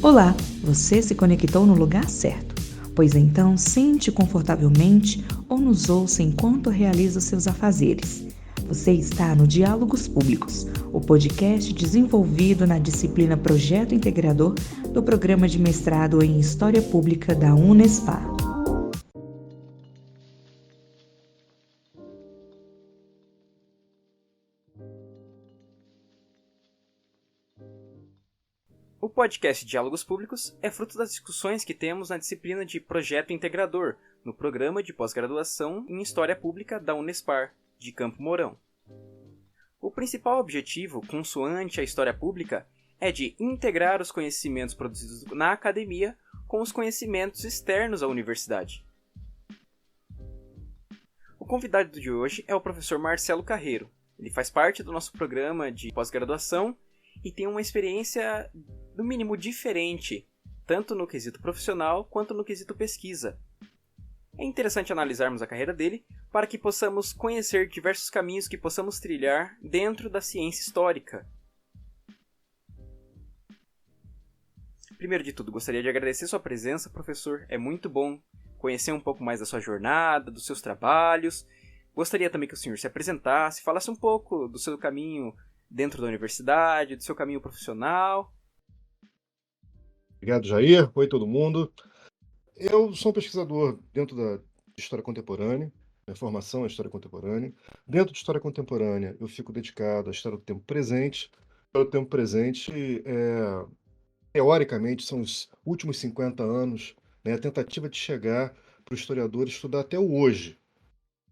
Olá, você se conectou no lugar certo. Pois então, sente confortavelmente ou nos ouça enquanto realiza seus afazeres. Você está no Diálogos Públicos, o podcast desenvolvido na disciplina Projeto Integrador do Programa de Mestrado em História Pública da Unespar. O podcast Diálogos Públicos é fruto das discussões que temos na disciplina de Projeto Integrador, no programa de pós-graduação em História Pública da Unespar, de Campo Mourão. O principal objetivo, consoante a história pública, é de integrar os conhecimentos produzidos na academia com os conhecimentos externos à universidade. O convidado de hoje é o professor Marcelo Carreiro. Ele faz parte do nosso programa de pós-graduação e tem uma experiência, no mínimo, diferente, tanto no quesito profissional quanto no quesito pesquisa. É interessante analisarmos a carreira dele para que possamos conhecer diversos caminhos que possamos trilhar dentro da ciência histórica. Primeiro de tudo, gostaria de agradecer sua presença, professor. É muito bom conhecer um pouco mais da sua jornada, dos seus trabalhos. Gostaria também que o senhor se apresentasse, falasse um pouco do seu caminho dentro da universidade, do seu caminho profissional. Obrigado, Jair. Oi, todo mundo. Eu sou um pesquisador dentro da história contemporânea, minha formação é história contemporânea. Dentro de história contemporânea, eu fico dedicado à história do tempo presente. A história do tempo presente, teoricamente, são os últimos 50 anos, né, a tentativa de chegar para o historiador estudar até o hoje.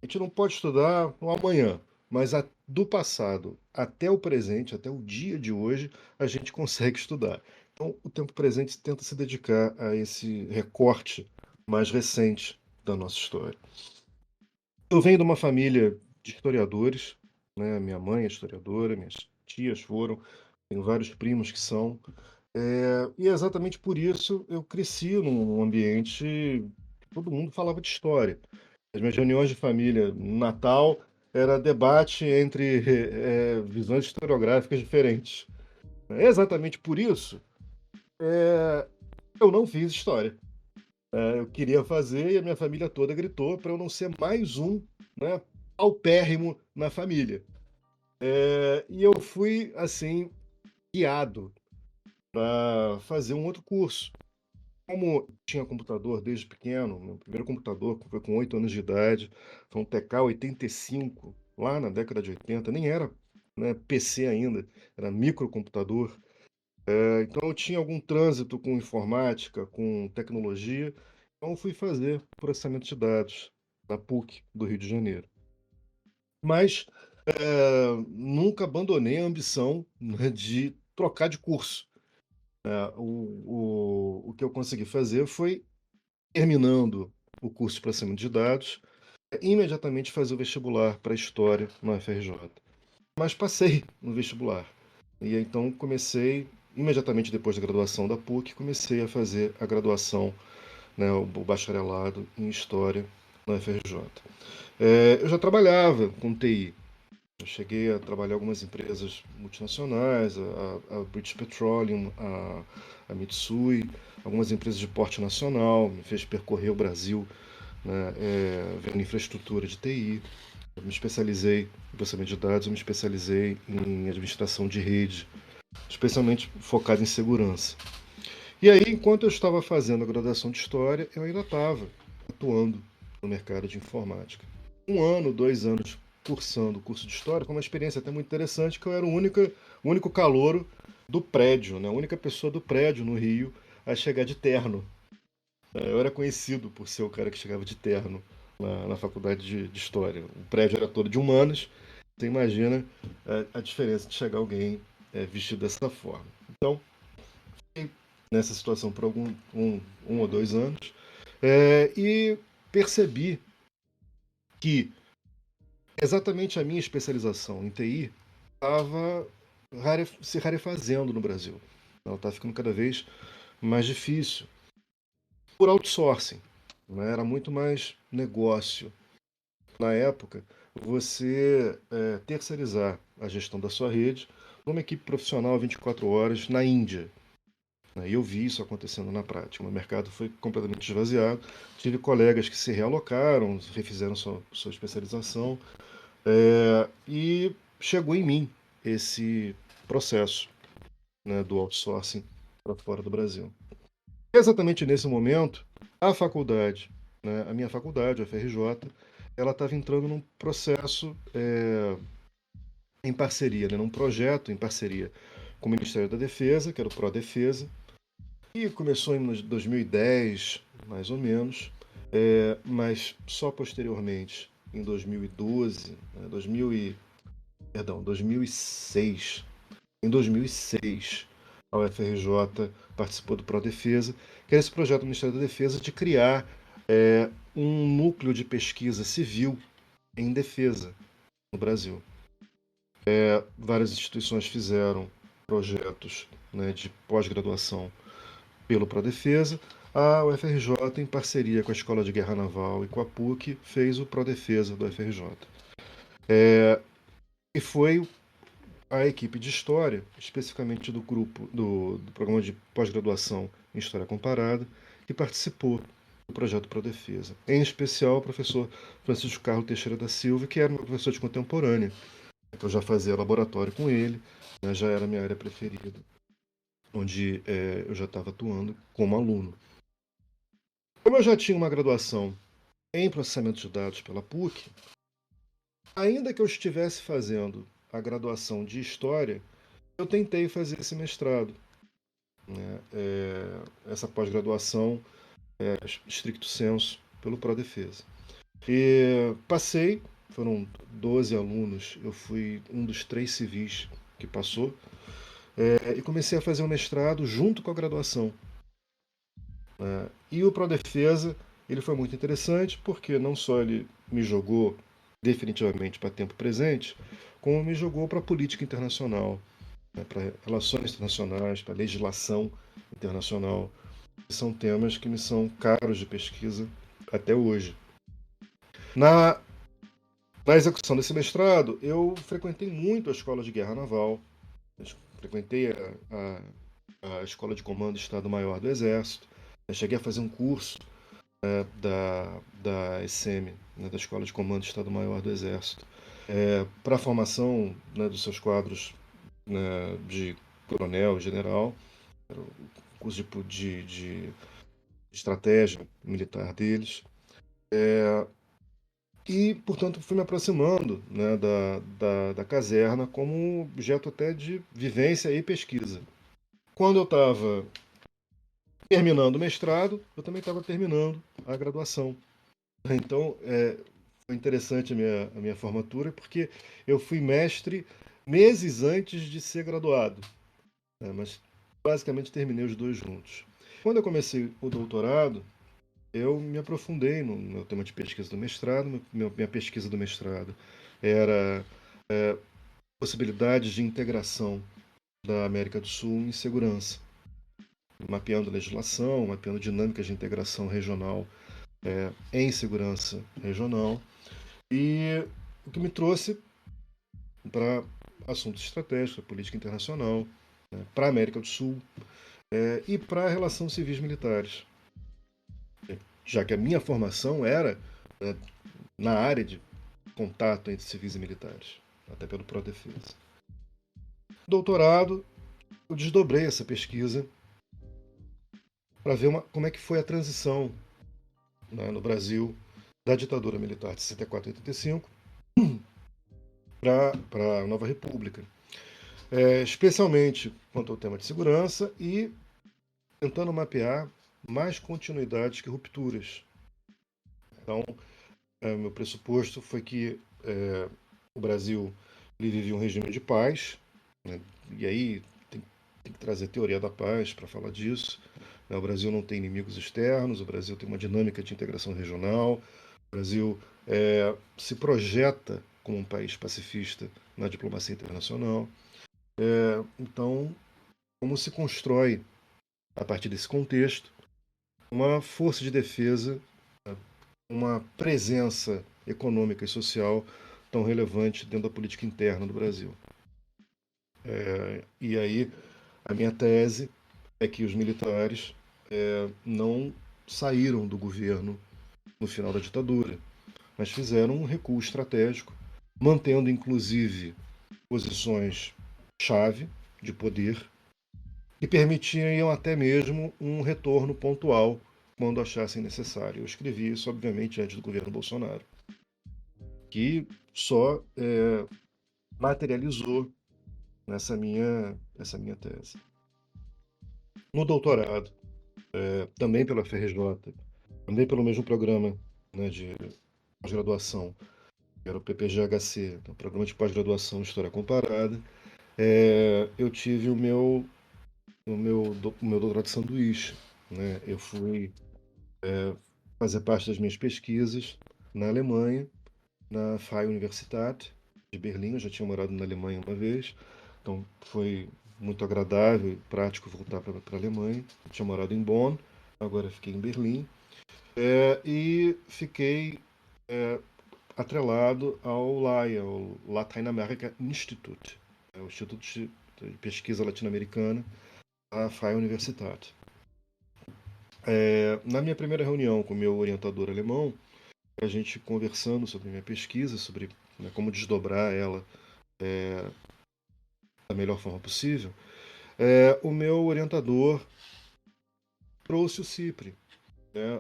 A gente não pode estudar no amanhã, mas do passado até o presente, até o dia de hoje, a gente consegue estudar. Então, o tempo presente tenta se dedicar a esse recorte mais recente da nossa história. Eu venho de uma família de historiadores, né? Minha mãe é historiadora, minhas tias foram, tenho vários primos que são. E é exatamente por isso eu cresci num ambiente que todo mundo falava de história. As minhas reuniões de família no Natal era debate entre visões historiográficas diferentes. É exatamente por isso eu não fiz história. Eu queria fazer e a minha família toda gritou para eu não ser mais um, né, paupérrimo na família. E eu fui, assim, guiado para fazer um outro curso. Como tinha computador desde pequeno, meu primeiro computador foi com 8 anos de idade, foi um TK-85, lá na década de 80, nem era, né, PC ainda, era microcomputador. Então eu tinha algum trânsito com informática, com tecnologia, então eu fui fazer processamento de dados na PUC do Rio de Janeiro. Mas nunca abandonei a ambição, né, de trocar de curso. O que eu consegui fazer foi, terminando o curso de processamento de dados, imediatamente fazer o vestibular para História no UFRJ. Mas passei no vestibular. E então comecei, imediatamente depois da graduação da PUC, comecei a fazer a graduação, né, o bacharelado em História na UFRJ. Eu já trabalhava com TI. Eu cheguei a trabalhar em algumas empresas multinacionais, a British Petroleum, a Mitsui, algumas empresas de porte nacional, me fez percorrer o Brasil, né, vendo infraestrutura de TI. Eu me especializei em processamento de dados, eu me especializei em administração de rede, especialmente focado em segurança. E aí, enquanto eu estava fazendo a graduação de História, eu ainda estava atuando no mercado de informática. 1 ano, 2 anos cursando o curso de História, com uma experiência até muito interessante, que eu era o único calouro do prédio, né? A única pessoa do prédio no Rio a chegar de terno. Eu era conhecido por ser o cara que chegava de terno na faculdade de História. O prédio era todo de humanas, você imagina a diferença de chegar alguém vestido dessa forma. Então, fiquei nessa situação por um ou 2 anos, e percebi que exatamente a minha especialização em TI estava se rarefazendo no Brasil. Ela está ficando cada vez mais difícil. Por outsourcing, né? Era muito mais negócio. Na época, você terceirizar a gestão da sua rede numa equipe profissional 24 horas na Índia. né? E eu vi isso acontecendo na prática. O mercado foi completamente esvaziado. Tive colegas que se realocaram, refizeram sua especialização, e chegou em mim esse processo, né, do outsourcing para fora do Brasil. Exatamente nesse momento, a faculdade, né, a minha faculdade, a FRJ, ela estava entrando num processo em parceria, né, num projeto em parceria com o Ministério da Defesa, que era o ProDefesa, e começou em 2010, mais ou menos, mas só posteriormente, em 2012, né, 2006. Em 2006, a UFRJ participou do ProDefesa, que era esse projeto do Ministério da Defesa de criar um núcleo de pesquisa civil em defesa no Brasil. Várias instituições fizeram projetos, né, de pós-graduação pelo ProDefesa. A UFRJ, em parceria com a Escola de Guerra Naval e com a PUC, fez o ProDefesa do UFRJ. E foi a equipe de História, especificamente do grupo do programa de pós-graduação em História Comparada, que participou do projeto ProDefesa. Em especial o professor Francisco Carlos Teixeira da Silva, que era meu professor de contemporânea. Eu já fazia laboratório com ele, né, já era a minha área preferida, onde eu já estava atuando como aluno. Como eu já tinha uma graduação em processamento de dados pela PUC, ainda que eu estivesse fazendo a graduação de História, eu tentei fazer esse mestrado, né, essa pós-graduação, stricto sensu, pelo ProDefesa. E passei, foram 12 alunos, eu fui um dos 3 civis que passou, e comecei a fazer o mestrado junto com a graduação. E o ProDefesa, ele foi muito interessante, porque não só ele me jogou definitivamente para tempo presente, como me jogou para a política internacional, né, para relações internacionais, para legislação internacional, que são temas que me são caros de pesquisa até hoje. Na execução desse mestrado, eu frequentei muito a Escola de Guerra Naval, frequentei a Escola de Comando Estado-Maior do Exército, cheguei a fazer um curso da ESEME, né, da Escola de Comando Estado-Maior do Exército, para a formação, né, dos seus quadros, né, de coronel, general, o curso de estratégia militar deles. E, portanto, fui me aproximando, né, da caserna como objeto até de vivência e pesquisa. Quando eu estava terminando o mestrado, eu também estava terminando a graduação. Então, foi interessante a minha formatura, porque eu fui mestre meses antes de ser graduado, né, mas basicamente terminei os dois juntos. Quando eu comecei o doutorado, eu me aprofundei no meu tema de pesquisa do mestrado. Minha pesquisa do mestrado era possibilidades de integração da América do Sul em segurança, mapeando legislação, mapeando dinâmicas de integração regional em segurança regional, e o que me trouxe para assuntos estratégicos, política internacional, né, para a América do Sul, e para a relação civis militares, já que a minha formação era, né, na área de contato entre civis e militares, até pelo ProDefesa. Doutorado, eu desdobrei essa pesquisa para ver como é que foi a transição, né, no Brasil da ditadura militar de 64 e 85 para a nova república, especialmente quanto ao tema de segurança e tentando mapear mais continuidades que rupturas. Então, meu pressuposto foi que o Brasil ele vivia um regime de paz, né, e aí tem que trazer a teoria da paz para falar disso. O Brasil não tem inimigos externos, o Brasil tem uma dinâmica de integração regional, o Brasil se projeta como um país pacifista na diplomacia internacional. Então, como se constrói, a partir desse contexto, uma força de defesa, uma presença econômica e social tão relevante dentro da política interna do Brasil. E aí, a minha tese é que os militares não saíram do governo no final da ditadura, mas fizeram um recuo estratégico, mantendo inclusive posições-chave de poder e permitiam até mesmo um retorno pontual quando achassem necessário. Eu escrevi isso, obviamente, antes do governo Bolsonaro, que só materializou essa minha tese. No doutorado, também pela FRJ, também pelo mesmo programa, né, de pós-graduação, que era o PPG-HC, o Programa de Pós-Graduação em História Comparada, eu tive o meu doutorado de sanduíche. Né? Eu fui fazer parte das minhas pesquisas na Alemanha, na Freie Universität de Berlim. Eu já tinha morado na Alemanha uma vez, então foi muito agradável e prático voltar para a Alemanha. Eu tinha morado em Bonn, agora fiquei em Berlim. E fiquei atrelado ao LAIA, o Latin America Institute, o Instituto de Pesquisa Latino-Americana, da Freie Universität. Na minha primeira reunião com o meu orientador alemão, a gente conversando sobre minha pesquisa, sobre como desdobrar ela da melhor forma possível, o meu orientador trouxe o CIPRE,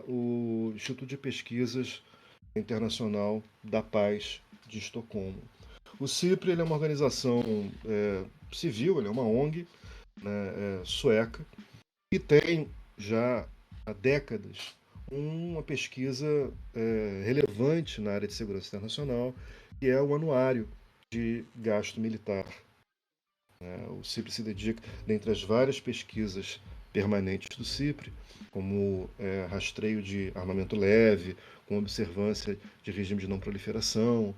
o Instituto de Pesquisas Internacional da Paz de Estocolmo. O CIPRE ele é uma organização civil, ele é uma ONG, né, sueca, que tem já há décadas uma pesquisa relevante na área de segurança internacional, que é o Anuário de Gasto Militar. O CIPRE se dedica, dentre as várias pesquisas permanentes do CIPRE, como rastreio de armamento leve, com observância de regime de não proliferação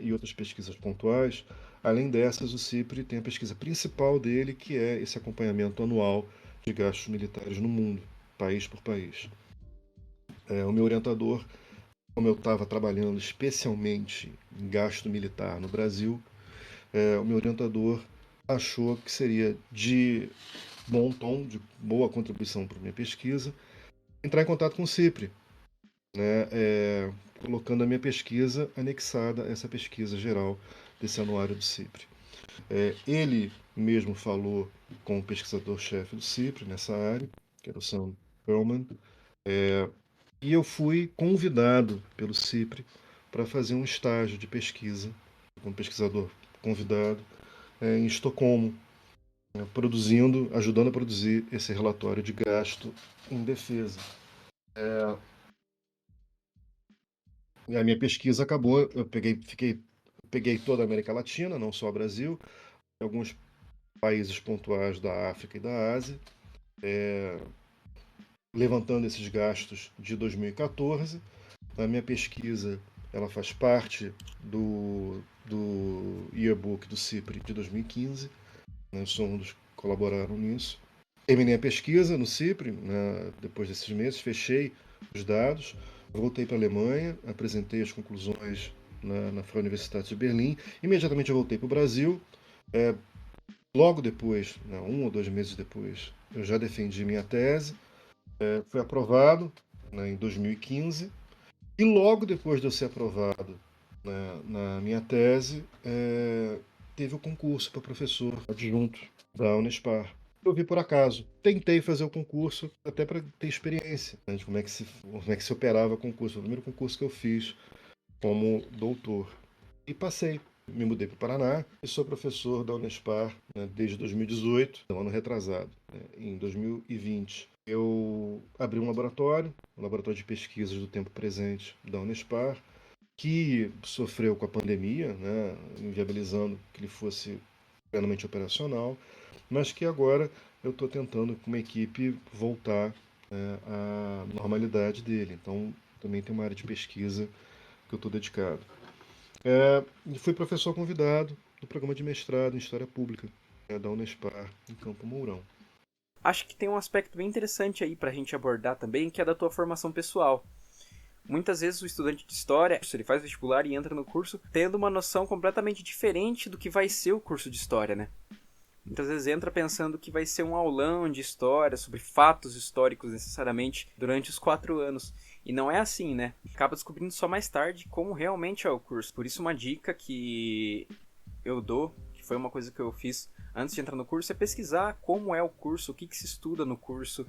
e outras pesquisas pontuais. Além dessas, o CIPRE tem a pesquisa principal dele, que é esse acompanhamento anual de gastos militares no mundo, país por país. O meu orientador, como eu estava trabalhando especialmente em gasto militar no Brasil, o meu orientador achou que seria de bom tom, de boa contribuição para a minha pesquisa, entrar em contato com o CIPRE, né, colocando a minha pesquisa anexada a essa pesquisa geral desse anuário do CIPRE. Ele mesmo falou com o pesquisador-chefe do CIPRE nessa área, que era o Sam Perlman, e eu fui convidado pelo CIPRE para fazer um estágio de pesquisa, como pesquisador convidado, em Estocolmo, ajudando a produzir esse relatório de gasto em defesa. E a minha pesquisa acabou, eu peguei toda a América Latina, não só o Brasil, alguns países pontuais da África e da Ásia, levantando esses gastos de 2014. A minha pesquisa ela faz parte do yearbook do CIPRE de 2015. Eu sou um dos que colaboraram nisso. Terminei a pesquisa no CIPRE, depois desses meses, fechei os dados, voltei para a Alemanha, apresentei as conclusões na Freie Universität de Berlim. Imediatamente eu voltei para o Brasil. Logo depois, 1 ou 2 meses depois, eu já defendi minha tese. Fui aprovado em 2015. E logo depois de eu ser aprovado na minha tese, teve o concurso para professor adjunto da Unespar. Eu vi por acaso. Tentei fazer o concurso até para ter experiência de como é que se operava o concurso. Foi o primeiro concurso que eu fiz como doutor. E passei. Me mudei para o Paraná e sou professor da Unespar desde 2018, ano retrasado. Em 2020, eu abri um laboratório de pesquisas do tempo presente da Unespar, que sofreu com a pandemia, inviabilizando que ele fosse plenamente operacional, mas que agora eu estou tentando, com uma equipe, voltar à normalidade dele. Então, também tem uma área de pesquisa que eu estou dedicado. Fui professor convidado do programa de mestrado em História Pública da Unespar, em Campo Mourão. Acho que tem um aspecto bem interessante aí pra gente abordar também, que é da tua formação pessoal. Muitas vezes o estudante de História, ele faz vestibular e entra no curso tendo uma noção completamente diferente do que vai ser o curso de História, né? Muitas vezes entra pensando que vai ser um aulão de história, sobre fatos históricos necessariamente, durante os 4 anos. E não é assim, né? Acaba descobrindo só mais tarde como realmente é o curso. Por isso uma dica que eu dou, que foi uma coisa que eu fiz antes de entrar no curso, é pesquisar como é o curso, o que se estuda no curso,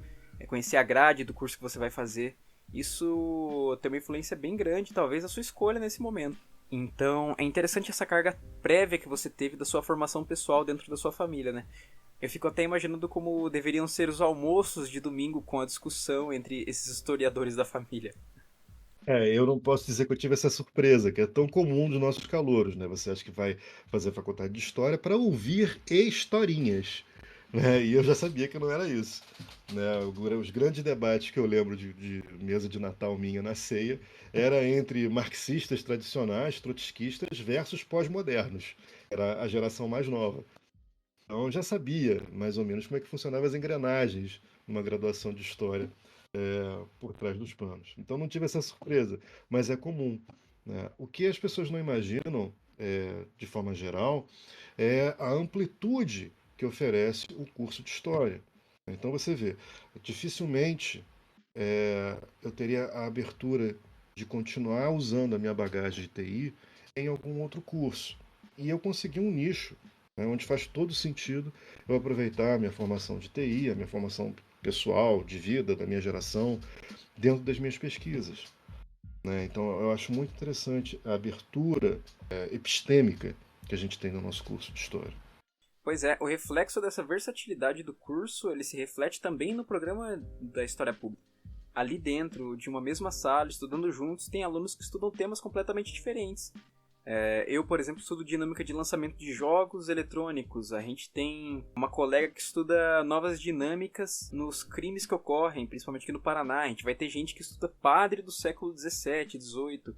conhecer a grade do curso que você vai fazer. Isso tem uma influência bem grande, talvez, a sua escolha nesse momento. Então, é interessante essa carga prévia que você teve da sua formação pessoal dentro da sua família, né? Eu fico até imaginando como deveriam ser os almoços de domingo com a discussão entre esses historiadores da família. Eu não posso dizer que eu tive essa surpresa, que é tão comum dos nossos calouros, né? Você acha que vai fazer a faculdade de História para ouvir historinhas, né? E eu já sabia que não era isso, né? Os grandes debates que eu lembro de mesa de Natal minha na ceia era entre marxistas tradicionais, trotskistas versus pós-modernos. Era a geração mais nova. Então eu já sabia mais ou menos como é que funcionavam as engrenagens numa graduação de História por trás dos panos. Então não tive essa surpresa, mas é comum, né? O que as pessoas não imaginam, de forma geral, é a amplitude que oferece o curso de História. Então você vê, dificilmente eu teria a abertura de continuar usando a minha bagagem de TI em algum outro curso. E eu consegui um nicho, né, onde faz todo sentido eu aproveitar a minha formação de TI, a minha formação pessoal, de vida, da minha geração, dentro das minhas pesquisas, né? Então eu acho muito interessante a abertura epistêmica que a gente tem no nosso curso de História. Pois é, o reflexo dessa versatilidade do curso, ele se reflete também no programa da História Pública. Ali dentro de uma mesma sala, estudando juntos, tem alunos que estudam temas completamente diferentes. Eu, por exemplo, estudo dinâmica de lançamento de jogos eletrônicos. A gente tem uma colega que estuda novas dinâmicas nos crimes que ocorrem, principalmente aqui no Paraná. A gente vai ter gente que estuda padre do século XVII, XVIII.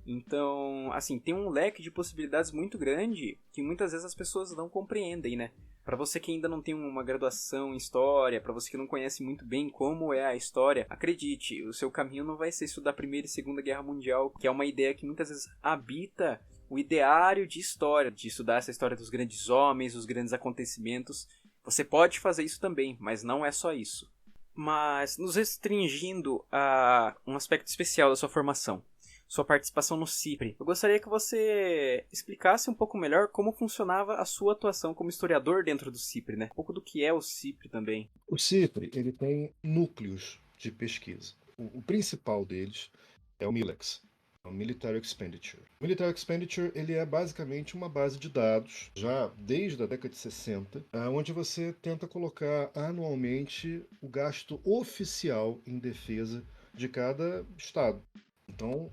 Então, assim, tem um leque de possibilidades muito grande que muitas vezes as pessoas não compreendem, né? Para você que ainda não tem uma graduação em história, para você que não conhece muito bem como é a história, acredite, o seu caminho não vai ser estudar a Primeira e Segunda Guerra Mundial, que é uma ideia que muitas vezes habita o ideário de história, de estudar essa história dos grandes homens, dos grandes acontecimentos. Você pode fazer isso também, mas não é só isso. Mas nos restringindo a um aspecto especial da sua formação, sua participação no CIPRE. Eu gostaria que você explicasse um pouco melhor como funcionava a sua atuação como historiador dentro do CIPRE, né? Um pouco do que é o CIPRE também. O CIPRE, ele tem núcleos de pesquisa. O principal deles é o MILEX, o Military Expenditure. O Military Expenditure, ele é basicamente uma base de dados, já desde a década de 60, onde você tenta colocar anualmente o gasto oficial em defesa de cada estado. Então,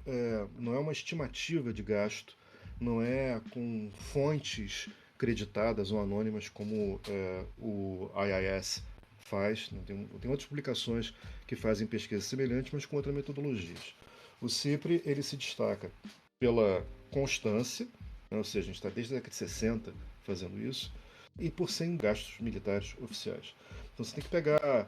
não é uma estimativa de gasto, não é com fontes creditadas ou anônimas como o IIS faz. Né? Tem outras publicações que fazem pesquisas semelhantes, mas com outras metodologias. O CIPRE ele se destaca pela constância, né? Ou seja, a gente está desde a década de 60 fazendo isso, e por sem gastos militares oficiais. Então você tem que pegar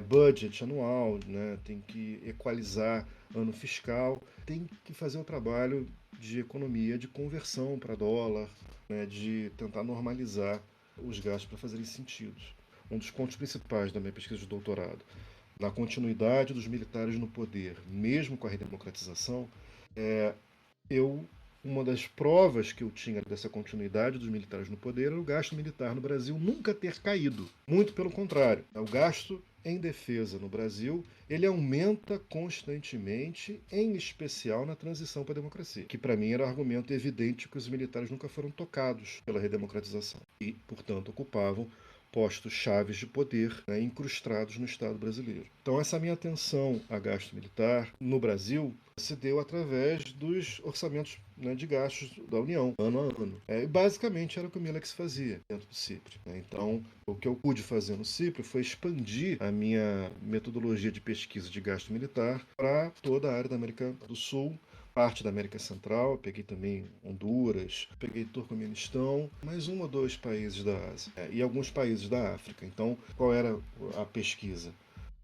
budget anual, né? Tem que equalizar ano fiscal, tem que fazer o trabalho de economia, de conversão para dólar, né? De tentar normalizar os gastos para fazerem sentido. Um dos pontos principais da minha pesquisa de doutorado, na continuidade dos militares no poder, mesmo com a redemocratização, eu uma das provas que eu tinha dessa continuidade dos militares no poder era o gasto militar no Brasil nunca ter caído. Muito pelo contrário. O gasto em defesa no Brasil, ele aumenta constantemente, em especial na transição para a democracia, que para mim era um argumento evidente que os militares nunca foram tocados pela redemocratização e, portanto, ocupavam postos chaves de poder, né, incrustados no Estado brasileiro. Então essa minha atenção a gasto militar no Brasil se deu através dos orçamentos, né, de gastos da União, ano a ano. Basicamente era o que o Milex fazia dentro do CIPRE. Né? Então o que eu pude fazer no CIPRE foi expandir a minha metodologia de pesquisa de gasto militar para toda a área da América do Sul, parte da América Central, peguei também Honduras, peguei Turcomenistão, mais um ou dois países da Ásia e alguns países da África. Então, qual era a pesquisa?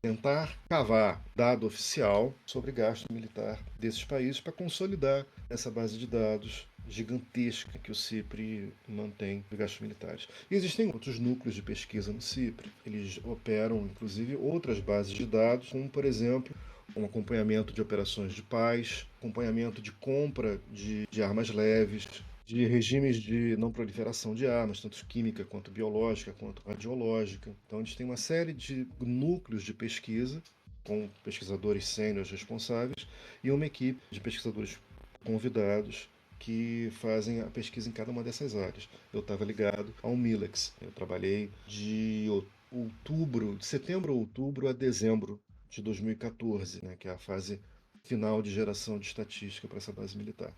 Tentar cavar dado oficial sobre gasto militar desses países para consolidar essa base de dados, gigantesca que o CIPRE mantém de gastos militares. E existem outros núcleos de pesquisa no CIPRE. Eles operam, inclusive, outras bases de dados, como, por exemplo, um acompanhamento de operações de paz, acompanhamento de compra de armas leves, de regimes de não proliferação de armas, tanto química quanto biológica, quanto radiológica. Então, eles têm uma série de núcleos de pesquisa, com pesquisadores sêniores responsáveis, e uma equipe de pesquisadores convidados que fazem a pesquisa em cada uma dessas áreas. Eu estava ligado ao Milex. Eu trabalhei de setembro a outubro a dezembro de 2014, né, que é a fase final de geração de estatística para essa base militar.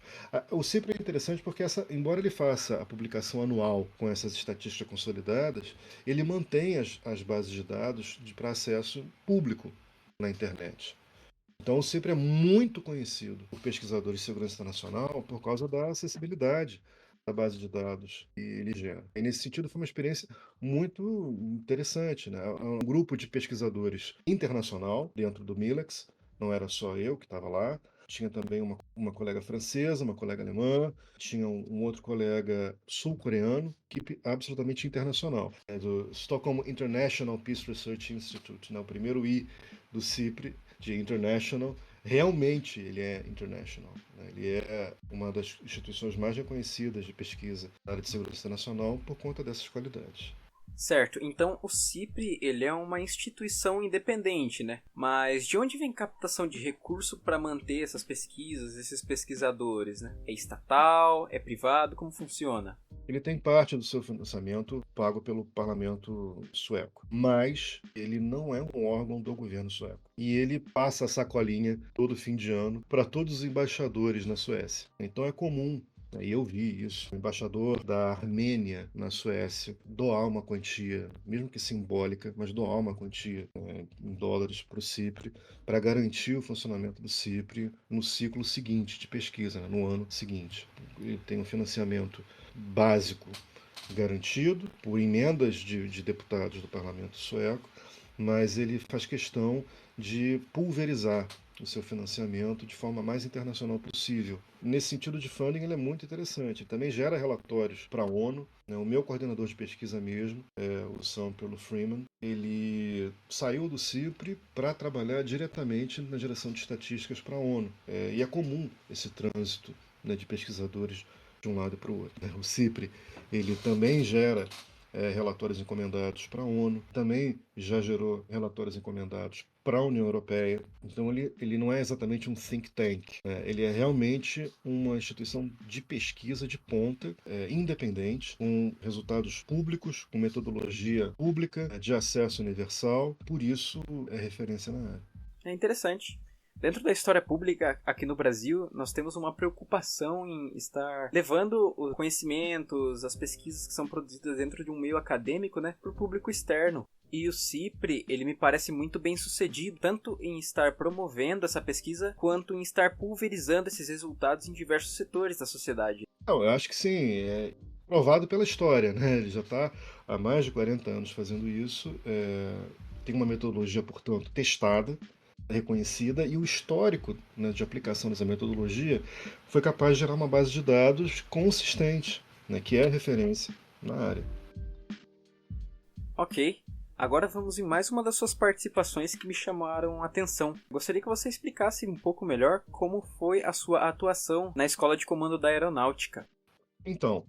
O CIPRE é interessante porque, embora ele faça a publicação anual com essas estatísticas consolidadas, ele mantém as bases de dados para acesso público na internet. Então, o CIPRE é muito conhecido por pesquisadores de segurança internacional por causa da acessibilidade da base de dados que ele gera. E, nesse sentido, foi uma experiência muito interessante, né? Um grupo de pesquisadores internacional dentro do Milex, não era só eu que estava lá, tinha também uma colega francesa, uma colega alemã, tinha um outro colega sul-coreano, equipe absolutamente internacional, do Stockholm International Peace Research Institute, né? O primeiro I do CIPRE, de International, realmente ele é international, né? Ele é uma das instituições mais reconhecidas de pesquisa na área de segurança internacional por conta dessas qualidades. Certo, então o CIPRE ele é uma instituição independente, né? Mas de onde vem captação de recurso para manter essas pesquisas, esses pesquisadores, né? É estatal, é privado, como funciona? Ele tem parte do seu financiamento pago pelo parlamento sueco, mas ele não é um órgão do governo sueco. E ele passa a sacolinha todo fim de ano para todos os embaixadores na Suécia. Então é comum, e eu vi isso, o embaixador da Armênia na Suécia doar uma quantia, mesmo que simbólica, mas doar uma quantia em dólares para o CIPRE, para garantir o funcionamento do CIPRE no ciclo seguinte de pesquisa, né, no ano seguinte. Ele tem um financiamento básico garantido por emendas de deputados do parlamento sueco, mas ele faz questão de pulverizar o seu financiamento de forma mais internacional possível. Nesse sentido de funding, ele é muito interessante. Ele também gera relatórios para a ONU. Né? O meu coordenador de pesquisa mesmo, o São Paulo Freeman, ele saiu do CIPRE para trabalhar diretamente na geração de estatísticas para a ONU. E é comum esse trânsito, né, de pesquisadores de um lado para o outro. Né? O CIPRE ele também gera relatórios encomendados para a ONU, também já gerou relatórios encomendados para a União Europeia. Então ele não é exatamente um think tank, né? Ele é realmente uma instituição de pesquisa de ponta, independente, com resultados públicos, com metodologia pública, de acesso universal, por isso é referência na área. É interessante. Dentro da história pública aqui no Brasil, nós temos uma preocupação em estar levando os conhecimentos, as pesquisas que são produzidas dentro de um meio acadêmico, né, para o público externo. E o CIPRE, ele me parece muito bem sucedido, tanto em estar promovendo essa pesquisa, quanto em estar pulverizando esses resultados em diversos setores da sociedade. Não, eu acho que sim, é provado pela história, né? Ele já está há mais de 40 anos fazendo isso, tem uma metodologia, portanto, testada, reconhecida, e o histórico, né, de aplicação dessa metodologia foi capaz de gerar uma base de dados consistente, né, que é referência na área. Ok, agora vamos em mais uma das suas participações que me chamaram a atenção. Gostaria que você explicasse um pouco melhor como foi a sua atuação na Escola de Comando da Aeronáutica. Então,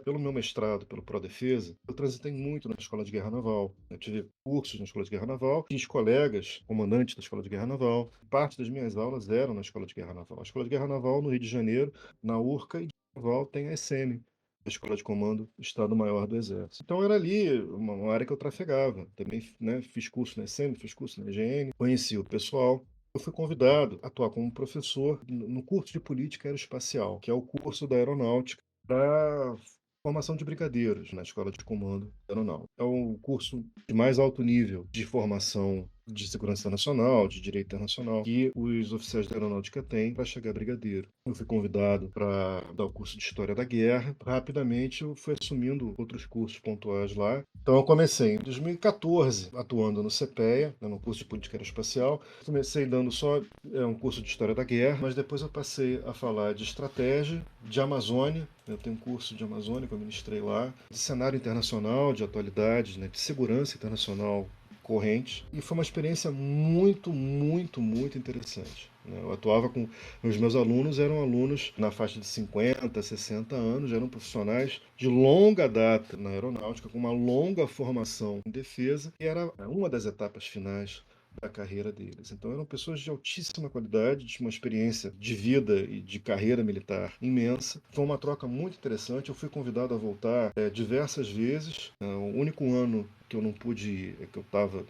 pelo meu mestrado, pelo Prodefesa, eu transitei muito na Escola de Guerra Naval. Eu tive cursos na Escola de Guerra Naval, fiz colegas comandantes da Escola de Guerra Naval. Parte das minhas aulas eram na Escola de Guerra Naval. A Escola de Guerra Naval, no Rio de Janeiro, na URCA, e Naval tem a ESEME, a Escola de Comando do Estado-Maior do Exército. Então era ali uma área que eu trafegava. Também, né, fiz curso na ESEME, fiz curso na EGN, conheci o pessoal. Eu fui convidado a atuar como professor no curso de Política Aeroespacial, que é o curso da aeronáutica para formação de brigadeiros na Escola de Comando Aeronáutico. É o curso de mais alto nível de formação de segurança internacional, de direito internacional, que os oficiais da aeronáutica têm para chegar a brigadeiro. Eu fui convidado para dar o curso de História da Guerra. Rapidamente eu fui assumindo outros cursos pontuais lá. Então eu comecei em 2014 atuando no CPEA, no curso de Política Aeroespacial. Comecei dando só um curso de História da Guerra, mas depois eu passei a falar de estratégia, de Amazônia. Eu tenho um curso de Amazônia que eu ministrei lá, de cenário internacional, de atualidades, né, de segurança internacional corrente, e foi uma experiência muito, muito, muito interessante. Eu atuava com. Os meus alunos eram alunos na faixa de 50, 60 anos, eram profissionais de longa data na aeronáutica, com uma longa formação em defesa, e era uma das etapas finais da carreira deles. Então eram pessoas de altíssima qualidade, de uma experiência de vida e de carreira militar imensa. Foi uma troca muito interessante. Eu fui convidado a voltar diversas vezes. O único ano que eu não pude ir é que eu estava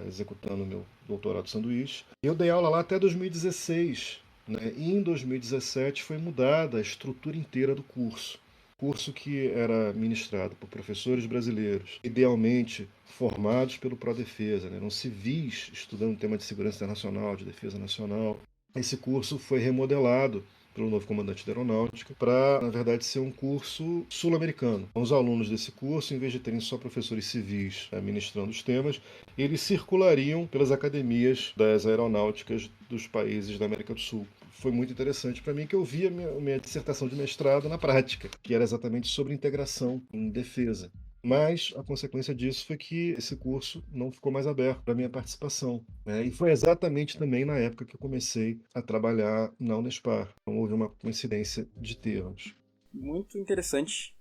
executando meu doutorado sanduíche. Eu dei aula lá até 2016, né? E em 2017 foi mudada a estrutura inteira do curso. Curso que era ministrado por professores brasileiros, idealmente formados pelo Prodefesa, né? Eram civis estudando o tema de segurança internacional, de defesa nacional. Esse curso foi remodelado pelo novo comandante da aeronáutica para, na verdade, ser um curso sul-americano. Os alunos desse curso, em vez de terem só professores civis ministrando os temas, eles circulariam pelas academias das aeronáuticas dos países da América do Sul. Foi muito interessante para mim que eu vi a minha dissertação de mestrado na prática, que era exatamente sobre integração em defesa. Mas a consequência disso foi que esse curso não ficou mais aberto para a minha participação, né? E foi exatamente também na época que eu comecei a trabalhar na Unespar. Então houve uma coincidência de termos. Muito interessante.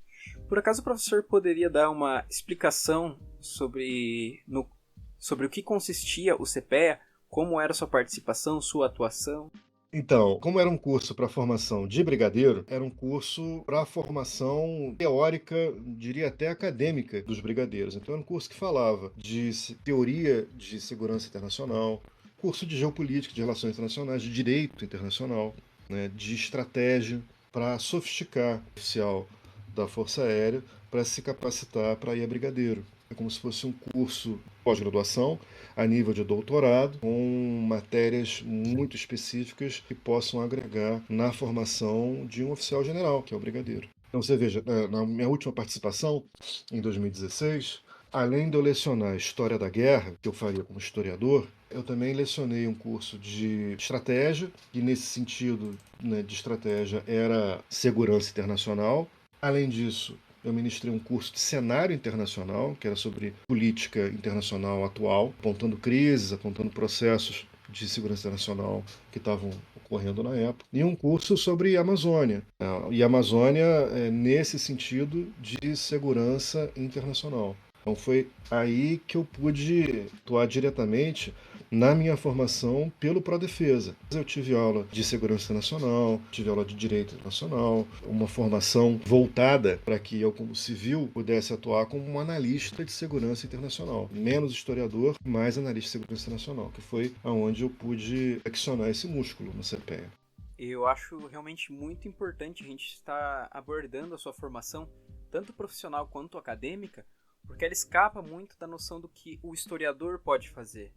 Por acaso o professor poderia dar uma explicação sobre o que consistia o CPEA, como era sua participação, sua atuação? Então, como era um curso para formação de brigadeiro, era um curso para formação teórica, diria até acadêmica, dos brigadeiros. Então, era um curso que falava de teoria de segurança internacional, curso de geopolítica, de relações internacionais, de direito internacional, né, de estratégia, para sofisticar o oficial da Força Aérea para se capacitar para ir a brigadeiro. É como se fosse um curso pós-graduação a nível de doutorado, com matérias muito específicas que possam agregar na formação de um oficial general, que é o brigadeiro. Então você veja, na minha última participação, em 2016, além de eu lecionar História da Guerra, que eu faria como historiador, eu também lecionei um curso de estratégia, e nesse sentido, né, de estratégia era segurança internacional. Além disso, eu ministrei um curso de cenário internacional, que era sobre política internacional atual, apontando crises, apontando processos de segurança internacional que estavam ocorrendo na época, e um curso sobre Amazônia. E Amazônia nesse sentido de segurança internacional. Então foi aí que eu pude atuar diretamente na minha formação pelo Prodefesa. Eu tive aula de segurança nacional, tive aula de direito nacional, uma formação voltada para que eu, como civil, pudesse atuar como um analista de segurança internacional. Menos historiador, mais analista de segurança internacional, que foi aonde eu pude accionar esse músculo no CPEA. Eu acho realmente muito importante a gente estar abordando a sua formação, tanto profissional quanto acadêmica, porque ela escapa muito da noção do que o historiador pode fazer.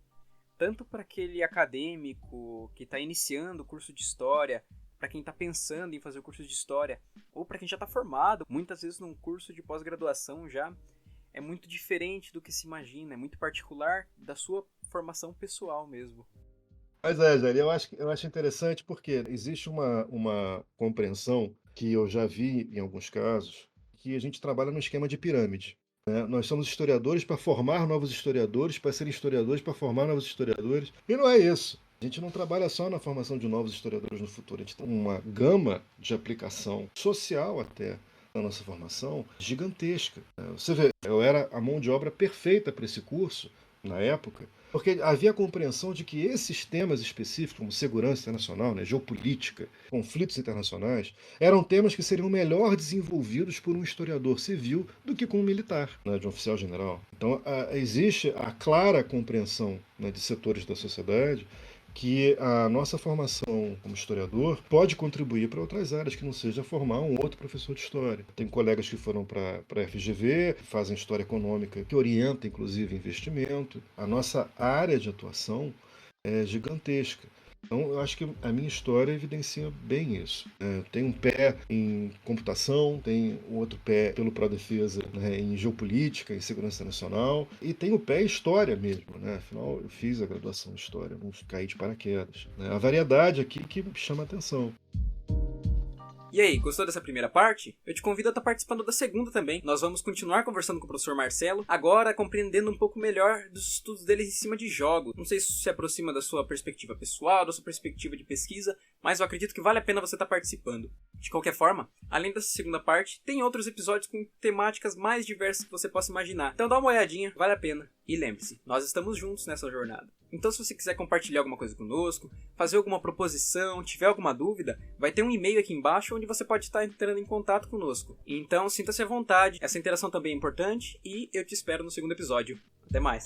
Tanto para aquele acadêmico que está iniciando o curso de História, para quem está pensando em fazer o curso de História, ou para quem já está formado, muitas vezes num curso de pós-graduação já é muito diferente do que se imagina, é muito particular da sua formação pessoal mesmo. Mas Zé, eu acho interessante porque existe uma compreensão que eu já vi em alguns casos, que a gente trabalha no esquema de pirâmide. Nós somos historiadores para formar novos historiadores, para serem historiadores para formar novos historiadores. E não é isso. A gente não trabalha só na formação de novos historiadores no futuro. A gente tem uma gama de aplicação social até na nossa formação gigantesca. Você vê, eu era a mão de obra perfeita para esse curso na época, porque havia a compreensão de que esses temas específicos, como segurança internacional, né, geopolítica, conflitos internacionais, eram temas que seriam melhor desenvolvidos por um historiador civil do que com um militar, né, de um oficial general. Então, existe a clara compreensão, né, de setores da sociedade que a nossa formação como historiador pode contribuir para outras áreas que não seja formar um outro professor de história. Tem colegas que foram para a FGV, fazem história econômica, que orienta inclusive investimento. A nossa área de atuação é gigantesca. Então, eu acho que a minha história evidencia bem isso. Tem um pé em computação, tem um outro pé pelo Prodefesa, né, em geopolítica, em segurança nacional, e tem o pé em história mesmo. Né? Afinal, eu fiz a graduação em história, não caí de paraquedas. Né? A variedade aqui que chama a atenção. E aí, gostou dessa primeira parte? Eu te convido a estar participando da segunda também. Nós vamos continuar conversando com o professor Marcelo, agora compreendendo um pouco melhor dos estudos dele em cima de jogos. Não sei se isso se aproxima da sua perspectiva pessoal, da sua perspectiva de pesquisa, mas eu acredito que vale a pena você estar participando. De qualquer forma, além dessa segunda parte, tem outros episódios com temáticas mais diversas que você possa imaginar. Então dá uma olhadinha, vale a pena. E lembre-se, nós estamos juntos nessa jornada. Então se você quiser compartilhar alguma coisa conosco, fazer alguma proposição, tiver alguma dúvida, vai ter um e-mail aqui embaixo onde você pode estar entrando em contato conosco. Então sinta-se à vontade, essa interação também é importante e eu te espero no segundo episódio. Até mais!